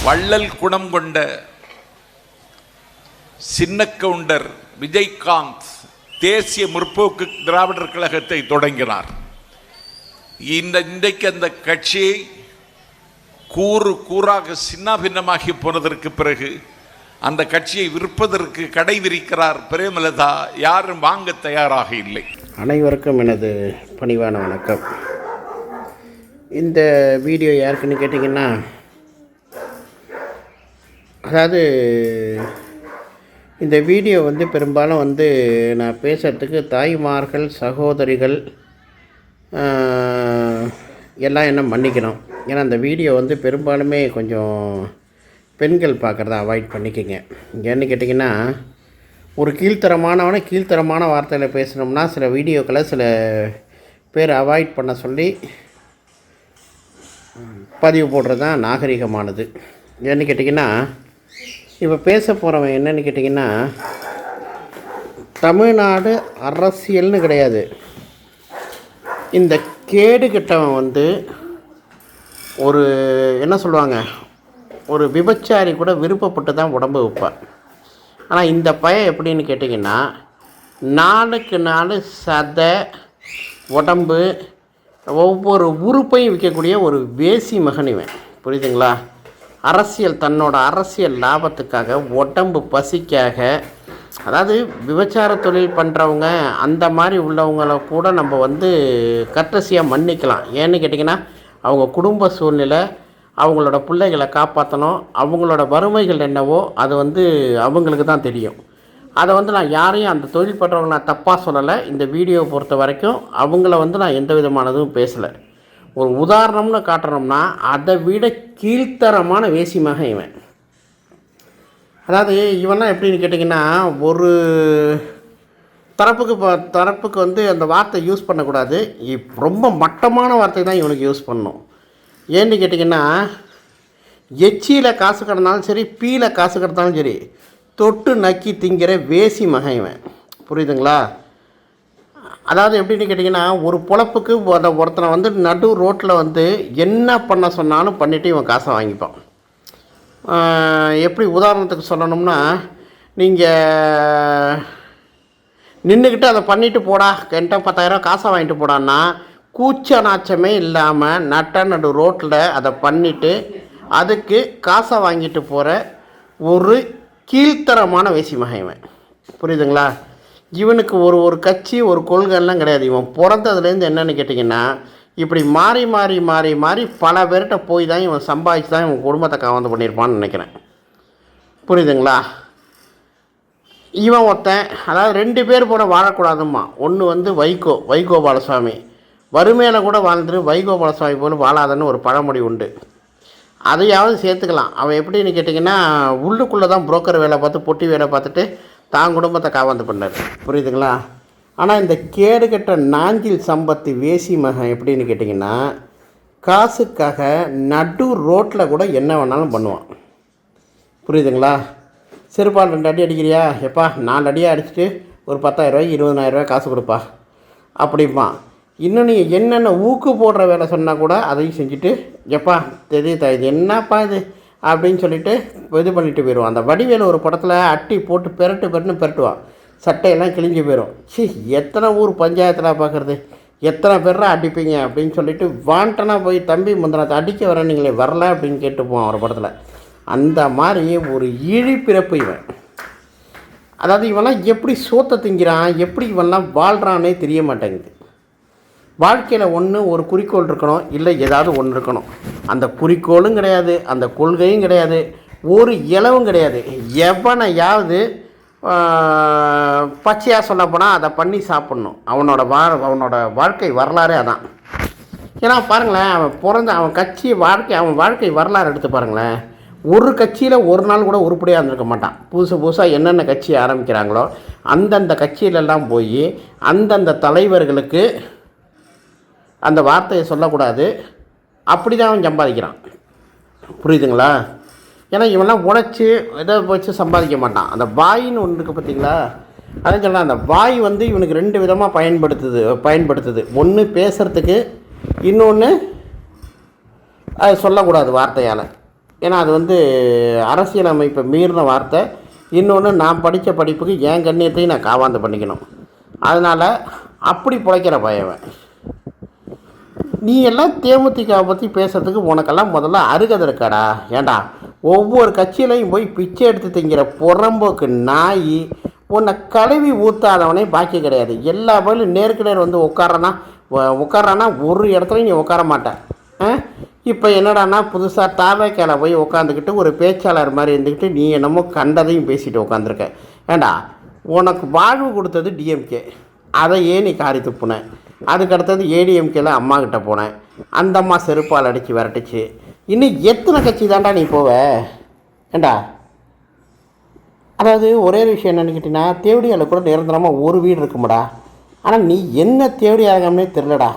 வள்ளல் குணம் கொண்ட சின்ன கவுண்டர் விஜயகாந்த் தேசிய முற்போக்கு திராவிடர் கழகத்தை தொடங்கினார். இன்றைக்கு அந்த கட்சியை கூறு கூறாக சின்னாபின்னமாகி போனதற்கு பிறகு அந்த கட்சியை விற்பதற்கு கடை விரிக்கிறார் பிரேமலதா. யாரும் வாங்க தயாராக இல்லை. அனைவருக்கும் எனது பணிவான வணக்கம். இந்த வீடியோ யாருக்குன்னு கேட்டிங்கன்னா, அதாவது இந்த வீடியோ பெரும்பாலும் நான் பேசுகிறதுக்கு தாய்மார்கள் சகோதரிகள் எல்லாம் என்ன மன்னிக்கணும். ஏன்னா அந்த வீடியோ பெரும்பாலுமே கொஞ்சம் பெண்கள் பார்க்குறத அவாய்ட் பண்ணிக்கோங்க. ஏன்னு கேட்டிங்கன்னா, ஒரு கீழ்த்தரமான வார்த்தையில் பேசணும்னா சில வீடியோக்களை சில பேர் அவாய்ட் பண்ண சொல்லி பதிவு போடுறது தான் நாகரிகமானது. ஏன்னு கேட்டிங்கன்னா, இப்போ பேச போகிறவன் என்னன்னு கேட்டிங்கன்னா, தமிழ்நாடு அரசியல்னு கிடையாது. இந்த கேடு கெட்டவன் ஒரு என்ன சொல்லுவாங்க, ஒரு விபச்சாரி கூட விருப்பப்பட்டு தான் உடம்பு வைப்பான். ஆனால் இந்த பையன் எப்படின்னு கேட்டிங்கன்னா, நாளுக்கு நாள் சதை உடம்பு ஒவ்வொரு உறுப்பையும் விற்கக்கூடிய ஒரு வேசி மகன் இவன். புரியுதுங்களா? தன்னோட அரசியல் லாபத்துக்காக உடம்பு பசிக்காக, அதாவது விபச்சார தொழில் பண்ணுறவங்க அந்த மாதிரி உள்ளவங்களை கூட நம்ம கர்த்தசியாக மன்னிக்கலாம். ஏன்னு கேட்டிங்கன்னா, அவங்க குடும்ப சூழ்நிலை, அவங்களோட பிள்ளைகளை காப்பாற்றணும், அவங்களோட வறுமைகள் என்னவோ அது அவங்களுக்கு தான் தெரியும். அதை நான் யாரையும் அந்த தொழில் பண்ணுறவங்க நான் தப்பாக சொல்லலை. இந்த வீடியோவை பொறுத்த வரைக்கும் அவங்கள நான் எந்த விதமானதும் பேசலை. ஒரு உதாரணம்னு காட்டுறோம்னா, அதை விட கீழ்த்தரமான வேசிமாக இவன். அதாவது இவன்லாம் எப்படின்னு கேட்டிங்கன்னா, ஒரு தரப்புக்கு அந்த வார்த்தை யூஸ் பண்ணக்கூடாது. ரொம்ப மட்டமான வார்த்தை தான் இவனுக்கு யூஸ் பண்ணணும். ஏன்னு கேட்டிங்கன்னா, எச்சியில் காசு கிடந்தாலும் சரி, பீல காசு கிடந்தாலும் சரி, தொட்டு நக்கி திங்கிற வேசி மகன் இவன். புரியுதுங்களா? அதாவது எப்படின்னு கேட்டிங்கன்னா, ஒரு பொழப்புக்கு ஒருத்தனை நடு ரோட்டில் என்ன பண்ண சொன்னாலும் பண்ணிவிட்டு இவன் காசை வாங்கிப்பான். எப்படி உதாரணத்துக்கு சொல்லணும்னா, நீங்கள் நின்றுக்கிட்டு அதை பண்ணிவிட்டு போடா, என்கிட்ட 10,000 காசை வாங்கிட்டு போடான்னா, கூச்ச நாச்சமே இல்லாமல் நடு ரோட்டில் அதை பண்ணிவிட்டு அதுக்கு காசை வாங்கிட்டு போகிற ஒரு கீழ்த்தரமான வேசி மகன் இவன். புரியுதுங்களா? இவனுக்கு ஒரு கட்சி ஒரு கொள்கைலாம் கிடையாது. இவன் பிறந்ததுலேருந்து என்னென்னு கேட்டிங்கன்னா, இப்படி மாறி மாறி மாறி மாறி பல பேர்கிட்ட போய் தான் இவன் சம்பாதிச்சு தான் இவன் குடும்பத்தை காவந்து பண்ணியிருப்பான்னு நினைக்கிறேன். புரியுதுங்களா? இவன் ஒருத்தன், அதாவது 2 பேர் போல வாழக்கூடாதும்மா. ஒன்று வைகோ பாலசுவாமி, வறுமையில் கூட வாழ்ந்துட்டு வைகோ பாலசுவாமி போல வாழாதன்னு ஒரு பழமொழி உண்டு. அதையாவது சேர்த்துக்கலாம். அவன் எப்படின்னு கேட்டிங்கன்னா, உள்ளுக்குள்ளே தான் புரோக்கர் வேலை பார்த்து பொட்டி வேலை பார்த்துட்டு தான் குடும்பத்தை காவந்து பண்ணார். புரியுதுங்களா? ஆனால் இந்த கேடுகட்ட நாஞ்சில் சம்பத்து வேசி மகன் எப்படின்னு கேட்டிங்கன்னா, காசுக்காக நடு ரோட்டில் கூட என்ன வேணாலும் பண்ணுவான். புரியுதுங்களா? செருப்பால் 2 அடி அடிக்கிறியா, எப்பா 4 அடியாக அடிச்சுட்டு ஒரு 10,000 20,000 காசு கொடுப்பா அப்படிம்பான். இன்னும் நீங்கள் என்னென்ன ஊக்கு போடுற வேலை சொன்னால் கூட அதையும் செஞ்சுட்டு, எப்பா தெரியுதா இது என்னப்பா இது அப்படின்னு சொல்லிவிட்டு இது பண்ணிட்டு போயிடுவான். அந்த வடிவேலு ஒரு படத்தில் அட்டி போட்டு பெரட்டுவான், சட்டையெல்லாம் கிழிஞ்சு போயிடும். எத்தனை ஊர் பஞ்சாயத்தில் பார்க்குறது, எத்தனை பேரா அடிப்பீங்க அப்படின்னு சொல்லிட்டு வாண்டனா போய் தம்பி முந்தினத்தை அடிக்க வர நீங்களே வரல அப்படின்னு கேட்டுப்போம் ஒரு படத்தில். அந்த மாதிரி ஒரு இழிப்பிறப்பு இவன். அதாவது இவன்லாம் எப்படி சோத்தை திங்கிறான், எப்படி இவன்லாம் வாழ்கிறானே தெரிய மாட்டேங்குது. வாழ்க்கையில் ஒரு குறிக்கோள் இருக்கணும், இல்லை ஏதாவது ஒன்று இருக்கணும். அந்த குறிக்கோளும் கிடையாது, அந்த கொள்கையும் கிடையாது, ஒரு இலவும் கிடையாது. எவனையாவது பச்சையாக சொல்ல போனால் அதை பண்ணி சாப்பிட்ணும். அவனோட வாழ்க்கை வரலாறே அதான். ஏன்னா பாருங்களேன், அவன் வாழ்க்கை வரலாறு எடுத்து பாருங்களேன். ஒரு கட்சியில் ஒரு நாள் கூட உருப்படியாக இருந்திருக்க மாட்டான். புதுசாக என்னென்ன கட்சி ஆரம்பிக்கிறாங்களோ அந்தந்த கட்சியிலெல்லாம் போய் அந்தந்த தலைவர்களுக்கு அந்த வார்த்தையை சொல்லக்கூடாது, அப்படி தான் அவன் சம்பாதிக்கிறான். புரியுதுங்களா? ஏன்னா இவன்லாம் உழைச்சி எதை வச்சு சம்பாதிக்க மாட்டான். அந்த வாயின்னு ஒன்று இருக்குது பார்த்தீங்களா, அதான் சொல்லலாம். அந்த வாய் இவனுக்கு 2 விதமாக பயன்படுத்துது. ஒன்று பேசுகிறதுக்கு, இன்னொன்று அது சொல்லக்கூடாது வார்த்தையால். ஏன்னா அது வந்து அரசியல் அமைப்பை மீறின வார்த்தை. இன்னொன்று, நான் படித்த படிப்புக்கு என் கண்ணியத்தையும் நான் காவாந்து பண்ணிக்கணும். அதனால் அப்படி பிழைக்கிற பயவன். நீ எல்லாம் தேமுதிகவை பற்றி பேசுகிறதுக்கு உனக்கெல்லாம் முதல்ல அருகதை இருக்காடா. ஏண்டா ஒவ்வொரு கட்சியிலையும் போய் பிச்சை எடுத்து திங்கிற புறம்போக்கு நாய், உன்னை கழுவி ஊற்றாதவனே பாக்கி கிடையாது. எல்லா பேரும் நேருக்கு நேர் வந்து உட்காரானா ஒரு இடத்துலையும் நீ உட்கார மாட்டேன். இப்போ என்னடானா புதுசாக தாவேக்கால போய் உட்காந்துக்கிட்டு ஒரு பேச்சாளர் மாதிரி இருந்துக்கிட்டு நீ என்னமோ கண்டதையும் பேசிட்டு உட்காந்துருக்க. ஏண்டா உனக்கு வாழ்வு கொடுத்தது டிஎம்கே, அதை ஏன் நீ காரி துப்புனேன். அதுக்கடுத்தது ஏடிஎம்கேல அம்மா கிட்ட போனேன், அந்த அம்மா செருப்பால் அடித்து விரட்டுச்சு. இன்னும் எத்தனை கட்சி தாண்டா நீ போவ. ஏண்டா அதாவது ஒரே விஷயம் என்னென்னு கேட்டிங்கன்னா, தேவடியால் கூட நிரந்தரமாக ஒரு வீடு இருக்குமாடா. ஆனால் நீ என்ன தேவடி ஆகாமனே தெரிலடா.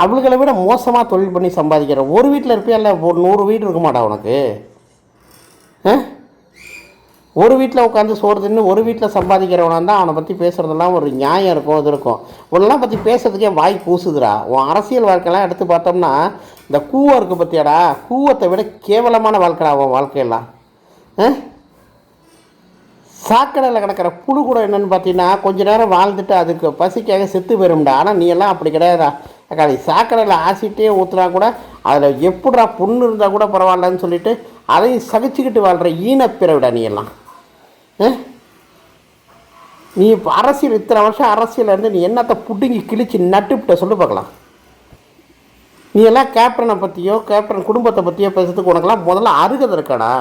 அவளுகளை விட மோசமாக தொழில் பண்ணி சம்பாதிக்கிற ஒரு வீட்டில் இருப்பியா? இல்லை ஒரு 100 வீடு இருக்குமாடா உனக்கு? ஒரு வீட்டில் உட்காந்து சோறு தின்னு ஒரு வீட்டில் சம்பாதிக்கிறவனா தான் அவனை பற்றி பேசுகிறதெல்லாம் ஒரு நியாயம் இருக்கும். இது இருக்கும். உன்னெல்லாம் பற்றி பேசுறதுக்கே வாய் கூசுதுடா. உன் அரசியல் வாழ்க்கையெல்லாம் எடுத்து பார்த்தோம்னா இந்த கூவம் இருக்குது பற்றியாடா, கூவத்தை விட கேவலமான வாழ்க்கைடா உன் வாழ்க்கையெல்லாம். சாக்கடையில் கிடக்கிற புழு கூட என்னென்னு பார்த்தீங்கன்னா கொஞ்ச நேரம் வாழ்ந்துட்டு அதுக்கு பசிக்காக செத்து போயிரும்டா. ஆனால் நீ எல்லாம் அப்படி கிடையாதா. அக்கா நீ சாக்கடையில் ஆசிட்டே ஊற்றுனா கூட அதில் எப்படா புண்ணு இருந்தால் கூட பரவாயில்லன்னு சொல்லிவிட்டு அதையும் சகிச்சுக்கிட்டு வாழ்கிற ஈனப்பிறவிடா நீ எல்லாம். நீ இப்போ அரசியல் இத்தனை வருஷம் அரசியலில் இருந்து நீ என்னத்தை புடுங்கி கிழிச்சு நட்டுப்பிட்ட சொல்லு பார்க்கலாம். நீ எல்லாம் கேப்டனை பற்றியோ கேப்டன் குடும்பத்தை பற்றியோ பேசுறதுக்கு உனக்கெல்லாம் முதல்ல அருகதை இருக்காடா.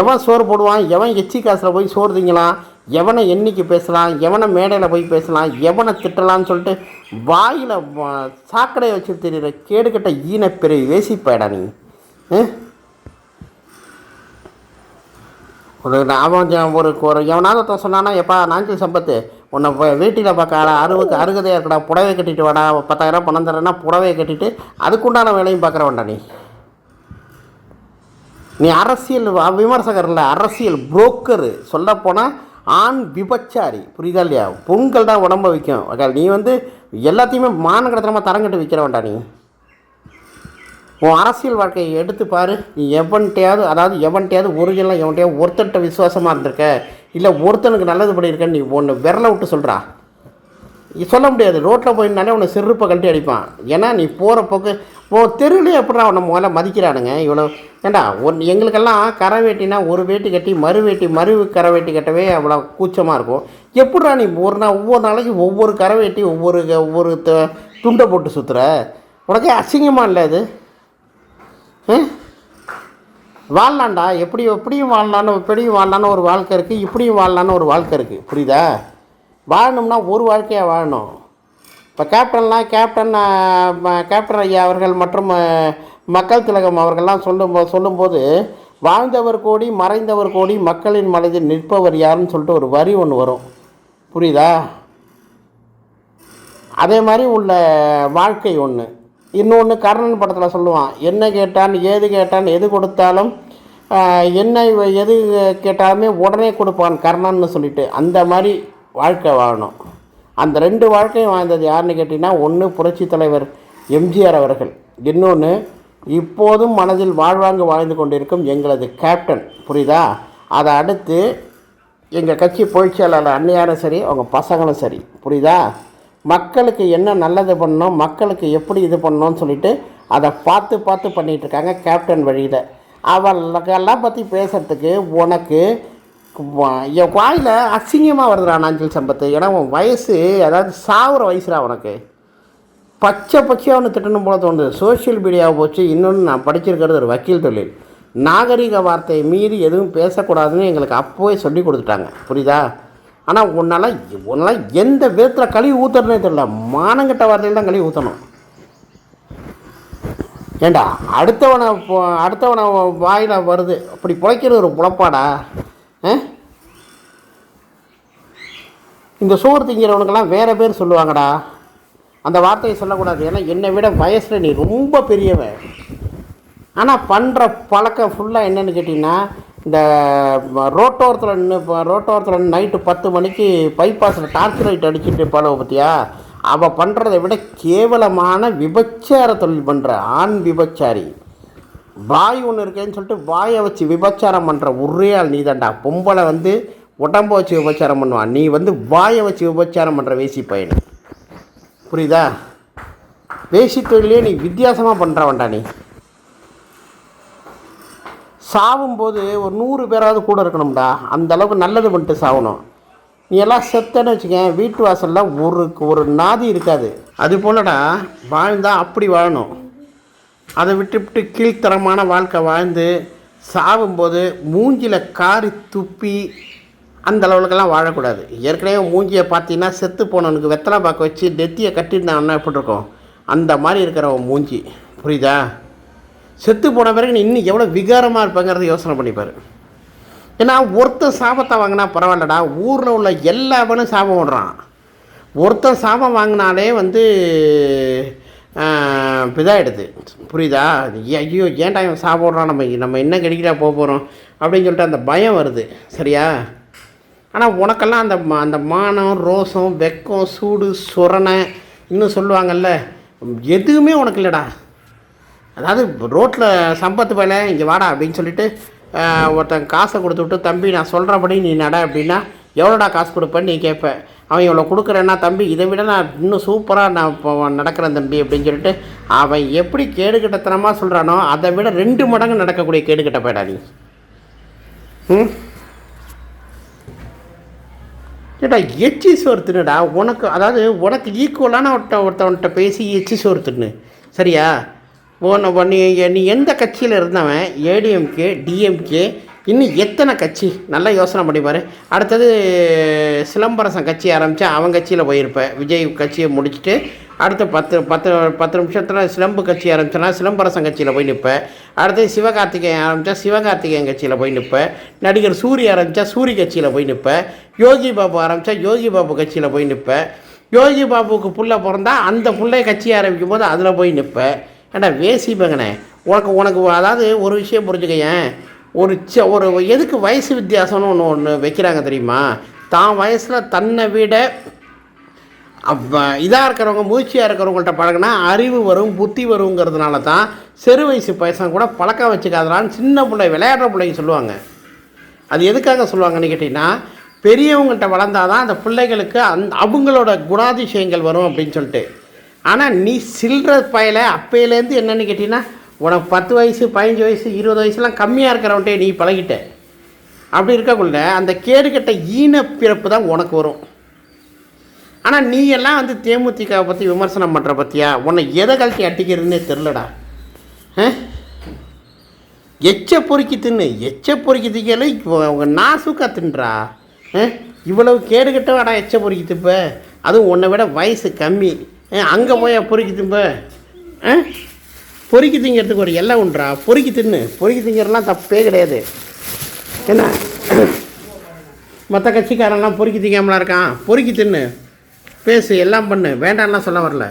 எவன் சோறு போடுவான், எவன் எச்சி காசில் போய் சோறு திங்கலாம், எவனை எண்ணிக்கை பேசலாம், எவனை மேடையில் போய் பேசலாம், எவனை திட்டலான்னு சொல்லிட்டு வாயில் சாக்கடையை வச்சு தெரியுற கேடுகட்ட ஈனப்பிறை வேசிப்பாடா நீ. ஒரு எவனாவது சொன்னானா, எப்பா நாஞ்சில் சம்பத்து உன்னை வீட்டில் பார்க்க அருகதையாக இருக்கடா, புடவை கட்டிட்டு வாடா, 10,000 பணம் தரேன்னா புடவையை கட்டிட்டு அதுக்குண்டான வேலையும் பார்க்குற வேண்டா நீ. நீ அரசியல் விமர்சகர் இல்லை, அரசியல் புரோக்கரு. சொல்லப்போனால் ஆண் விபச்சாரி. புரியுதா இல்லையா? பொங்கல் தான் உடம்ப வைக்கும். நீ வந்து எல்லாத்தையுமே மானக்கடத்தனமாக தரங்கட்டு விற்கிற வேண்டா நீ. உன் அரசியல் வாழ்க்கையை எடுத்து பாரு. நீ எவன்கிட்டையாவது ஒரிஜினலாக எவன்கிட்டையாவது ஒருத்தர்கிட்ட விசுவாசமாக இருந்திருக்க, இல்லை ஒருத்தனுக்கு நல்லது பண்ணியிருக்கேன்னு நீ ஒன்று விரலை விட்டு சொல்கிறா. சொல்ல முடியாது. ரோட்டில் போயிருந்தாலே உன்னை செருப்பை கழட்டி அடிப்பான். ஏன்னா நீ போகிற போக்கு தெருவிலே எப்படா உன்னை முதல்ல மதிக்கிறானுங்க இவ்வளோ. ஏண்டா எங்களுக்கெல்லாம் கரை வேட்டினா ஒரு வேட்டி கட்டி மறு கரை வேட்டி கட்டவே அவ்வளோ கூச்சமாக இருக்கும். எப்படா நீ ஒவ்வொரு நாளைக்கு ஒவ்வொரு கரை வேட்டி ஒவ்வொரு துண்டை போட்டு சுற்றுற? உனக்கே அசிங்கமாக இல்லை அது? வாழலாண்டா, எப்படியும் வாழலான்னு ஒரு வாழ்க்கை இருக்குது, இப்படியும் வாழலான்னு ஒரு வாழ்க்கை இருக்குது. புரியுதா? வாழணும்னா ஒரு வாழ்க்கையாக வாழணும். இப்போ கேப்டன் ஐயா அவர்கள் மற்றும் மக்கள் திலகம் அவர்கள்லாம் சொல்லும்போது வாழ்ந்தவர் கோடி மறைந்தவர் கோடி மக்களின் மனதில் நிற்பவர் யாருன்னு சொல்லிட்டு ஒரு வரி ஒன்று வரும். புரியுதா? அதே மாதிரி உள்ள வாழ்க்கை ஒன்று. இன்னொன்று கர்ணன் படத்தில் சொல்லுவான், என்ன கேட்டான் ஏது கேட்டான் எது கொடுத்தாலும் என்ன எது கேட்டாலுமே உடனே கொடுப்பான் கர்ணன்னு சொல்லிட்டு. அந்த மாதிரி வாழ்க்கை வாழணும். அந்த 2 வாழ்க்கையும் வாழ்ந்தது யாருன்னு கேட்டிங்கன்னா, ஒன்று புரட்சி தலைவர் எம்ஜிஆர் அவர்கள், இன்னொன்று இப்போதும் மனதில் வாழ்வாங்கு வாழ்ந்து கொண்டிருக்கும் எங்களது கேப்டன். புரியுதா? அதை அடுத்து எங்கள் கட்சி பொதுச்செயலாளர் அன்னையாரும் சரி, அவங்க பசங்களும் சரி. புரியுதா? மக்களுக்கு என்ன நல்லது பண்ணணும், மக்களுக்கு எப்படி இது பண்ணணும்னு சொல்லிட்டு அதை பார்த்து பண்ணிகிட்ருக்காங்க கேப்டன் வழியில். அவளுக்கெல்லாம் பற்றி பேசுகிறதுக்கு உனக்கு என் வாயில் அசிங்கமாக வருதுடா நாஞ்சில் சம்பத்து. ஏன்னா உன் வயசு அதாவது சாவுற வயசுடா உனக்கு. பச்சையாக ஒன்று திட்டணும் போல தோணுது. சோஷியல் மீடியாவை போச்சு. இன்னொன்று நான் படிச்சிருக்கிறது ஒரு வக்கீல் தொழில். நாகரிக வார்த்தையை மீறி எதுவும் பேசக்கூடாதுன்னு எங்களுக்கு அப்போவே சொல்லி கொடுத்துட்டாங்க. புரியுதா? ஆனால் உன்னால் எந்த விதத்தில் கழுவி ஊற்றுறதுனே தெரியல. மானங்கட்ட வார்த்தையில் தான் கழுவி ஊற்றணும். ஏண்டா அடுத்தவனை வாயில் வருது அப்படி பிழைக்கிறது ஒரு புழப்பாடா? இந்த சோறு திங்கிறவனுக்கெல்லாம் வேறு பேர் சொல்லுவாங்கடா. அந்த வார்த்தையை சொல்லக்கூடாது. ஏன்னா என்னை விட வயசில் நீ ரொம்ப பெரியவன். ஆனால் பண்ணுற பழக்கம் ஃபுல்லாக என்னென்னு கேட்டிங்கன்னா, இந்த ரோட்டோரத்தில் நைட்டு 10 மணிக்கு பைபாஸில் டார்ச் லைட் அடிச்சுட்டு பழவை பற்றியா அவள் பண்ணுறதை விட கேவலமான விபச்சார தொழில் பண்ணுற ஆண் விபச்சாரி. வாய் ஒன்று இருக்கேன்னு சொல்லிட்டு வாயை வச்சு விபச்சாரம் பண்ணுற ஒரே ஆள் நீ தான்டா. பொம்பளை வந்து உடம்ப வச்சு விபச்சாரம் பண்ணுவான், நீ வந்து வாயை வச்சு விபச்சாரம் பண்ணுற வேசி பையன். புரியுதா? வேசி தொழிலே நீ வித்தியாசமாக பண்ணுறவன்டா. நீ சாவும்போது ஒரு 100 பேராவது கூட இருக்கணும்டா. அந்த அளவுக்கு நல்லது பண்ணிட்டு சாகணும். நீ எல்லாம் செத்தன்னு வச்சுக்க, வீட்டு வாசலில் ஒரு நாதி இருக்காது. அது போலடா வாழ்ந்தால் அப்படி வாழணும். அதை விட்டு கீழ்த்தரமான வாழ்க்கை வாழ்ந்து சாகும்போது மூஞ்சியில் காரி துப்பி அந்த அளவுக்கெல்லாம் வாழக்கூடாது. ஏற்கனவே மூஞ்சியை பார்த்தீங்கன்னா செத்து போனவனுக்கு வெத்தலை பாக்க வச்சு நெத்தியை கட்டியிருந்தாங்கன்னா எப்படி இருக்கும், அந்த மாதிரி இருக்கிறவன் மூஞ்சி. புரியுதா? செத்து போன பிறகு நீ இன்னும் எவ்வளோ விகாரமாக இருப்பாங்கிறத யோசனை பண்ணிப்பார். ஏன்னா ஒருத்தன் சாபத்தை வாங்கினா பரவாயில்லடா, ஊரில் உள்ள எல்லாவனும் சாபம் விடுறான். ஒருத்தன் சாபம் வாங்கினாலே வந்து இதாகிடுது. புரியுதா? ஐயோ ஏன்டா இவன் சாபம் விடுறான், நம்ம என்ன கிடைக்கிட்டா போக போகிறோம் அப்படின்னு சொல்லிட்டு அந்த பயம் வருது. சரியா? ஆனால் உனக்கெல்லாம் அந்த மானம், ரோசம், வெக்கம், சூடு, சுரணை இன்னும் சொல்லுவாங்கல்ல, எதுவுமே உனக்கு இல்லைடா. அதாவது ரோட்டில் சம்பத்து வேலை இங்கே வாடா அப்படின்னு சொல்லிட்டு ஒருத்தன் காசை கொடுத்து விட்டு, தம்பி நான் சொல்கிறபடி நீ நட அப்படின்னா எவ்வளோடா காசு கொடுப்பேன்னு நீ கேட்ப. அவன் இவ்வளோ கொடுக்குறேன்னா, தம்பி இதை விட நான் இன்னும் சூப்பராக நான் இப்போ நடக்கிறேன் தம்பி அப்படின்னு சொல்லிட்டு அவன் எப்படி கேடுகட்டத்தனமாக சொல்கிறானோ அதை விட 2 மடங்கு நடக்கக்கூடிய கேடுகட்ட போயிடா நீ. ஏடா எச்சி சோறு தின்னுடா. உனக்கு அதாவது உனக்கு ஈக்குவலான ஒருத்தவன்கிட்ட பேசி எச்சி சோறு தின்னு. சரியா? நீ எந்த கட்சியில் இருந்தவன், ஏடிஎம்கே, டிஎம்கே, இன்னும் எத்தனை கட்சி நல்லா யோசனை பண்ணிப்பார். அடுத்தது சிலம்பரசன் கட்சி ஆரம்பித்தா அவன் கட்சியில் போயிருப்பேன். விஜய் கட்சியை முடிச்சுட்டு அடுத்த 10 நிமிஷத்தில் சிலம்பு கட்சி ஆரம்பித்தோன்னா சிலம்பரசன் கட்சியில் போய் நிற்பேன். அடுத்தது சிவகார்த்திகேயன் ஆரம்பித்தா சிவகார்த்திகேயன் கட்சியில் போய் நிற்பேன். நடிகர் சூரி ஆரம்பித்தா சூரி கட்சியில் போய் நிற்பேன். யோகி பாபு ஆரம்பித்தா யோகி பாபு கட்சியில் போய் நிற்பேன். யோகி பாபுக்கு புள்ள பிறந்தா அந்த பிள்ளை கட்சி ஆரம்பிக்கும் போது அதில் போய் நிற்பேன். ஏண்டா வேசிப்பங்கண்ணே, உனக்கு அதாவது ஒரு விஷயம் புரிஞ்சுக்கையன், ஒரு எதுக்கு வயசு வித்தியாசம்னு ஒன்று வைக்கிறாங்க தெரியுமா? தான் வயசில் தன்னை விட இதாக இருக்கிறவங்க, மூச்சியாக இருக்கிறவங்கள்ட்ட பழகினா அறிவு வரும், புத்தி வருங்கிறதுனால தான் சிறு வயசு பைசன் கூட பழக்கம் வச்சுக்காதலான்னு சின்ன பிள்ளை விளையாடுற பிள்ளைங்க சொல்லுவாங்க. அது எதுக்காக சொல்லுவாங்கன்னு கேட்டிங்கன்னா, பெரியவங்கள்ட்ட வளர்ந்தாதான் அந்த பிள்ளைகளுக்கு அவங்களோட குணாதிசயங்கள் வரும் அப்படின்னு சொல்லிட்டு. ஆனால் நீ சில்லற பயல அப்பையிலேருந்து என்னென்னு கேட்டிங்கன்னா, உனக்கு 10 வயசு 15 வயசு 20 வயசுலாம் கம்மியாக இருக்கிறவன்ட்டே நீ பழகிட்ட. அப்படி இருக்கக்குள்ள அந்த கேடுகட்ட ஈன பிறப்பு தான் உனக்கு வரும். ஆனால் நீ எல்லாம் வந்து தேமுதிகவை பற்றி விமர்சனம் பண்ணுற பற்றியா, உன்னை எதை கழட்டி அட்டிக்கிறதுனே தெரிலடா. எச்ச பொறுக்கி தின்னு, எச்ச பொறுக்கி திக்கல அவங்க நாசுக்கா தின்றா. இவ்வளவு கேடுகட்ட வாடா எச்ச பொறுக்கி திப்ப, அதுவும் உன்னை விட வயசு கம்மி. அங்கே போய் பொறுக்கி திம்ப. பொறுக்கி திங்கிறதுக்கு ஒரு எல்லாம் உண்டா. பொறுக்கி தின்னு, பொறுக்கி திங்கிறதுலாம் தப்பே கிடையாது. என்ன மற்ற கட்சிக்காரெல்லாம் பொறுக்கி திங்காமலாம் இருக்கான். பொறுக்கி தின்னு, பேசு, எல்லாம் பண்ணு, வேண்டாம்லாம் சொல்ல வரல.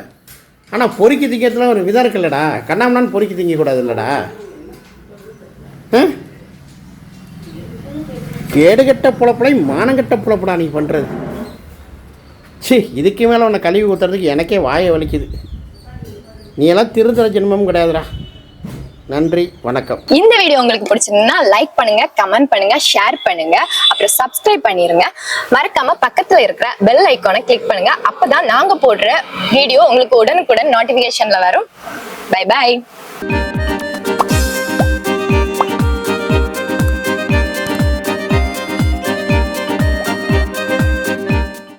ஆனால் பொறுக்கி திங்கிறதுல ஒரு விதம் இருக்குல்லடா. கண்ணாமண்ணான்னு பொறுக்கி திங்கக்கூடாது இல்லைடா. கேடுகட்ட புலப்படை மானங்கட்ட புலப்படா நீ பண்ணுறது. சி, இதுக்கு மேலே உன்னை கழுவி ஊற்றுறதுக்கு எனக்கே வாயை வலிக்குது. நீ எல்லாம் திருத்தர ஜென்மமும் கிடையாதுடா. நன்றி, வணக்கம். இந்த வீடியோ உங்களுக்கு பிடிச்சிருந்தா லைக் பண்ணுங்க, கமெண்ட் பண்ணுங்க, ஷேர் பண்ணுங்க, அப்புறம் சப்ஸ்கிரைப் பண்ணிருங்க. மறக்காம பக்கத்துல இருக்கிற பெல் ஐகானை கிளிக் பண்ணுங்க. அப்பதான் நாங்க போடுற வீடியோ உங்களுக்கு உடனுக்குடன் நோட்டிபிகேஷன்ல வரும். Bye by.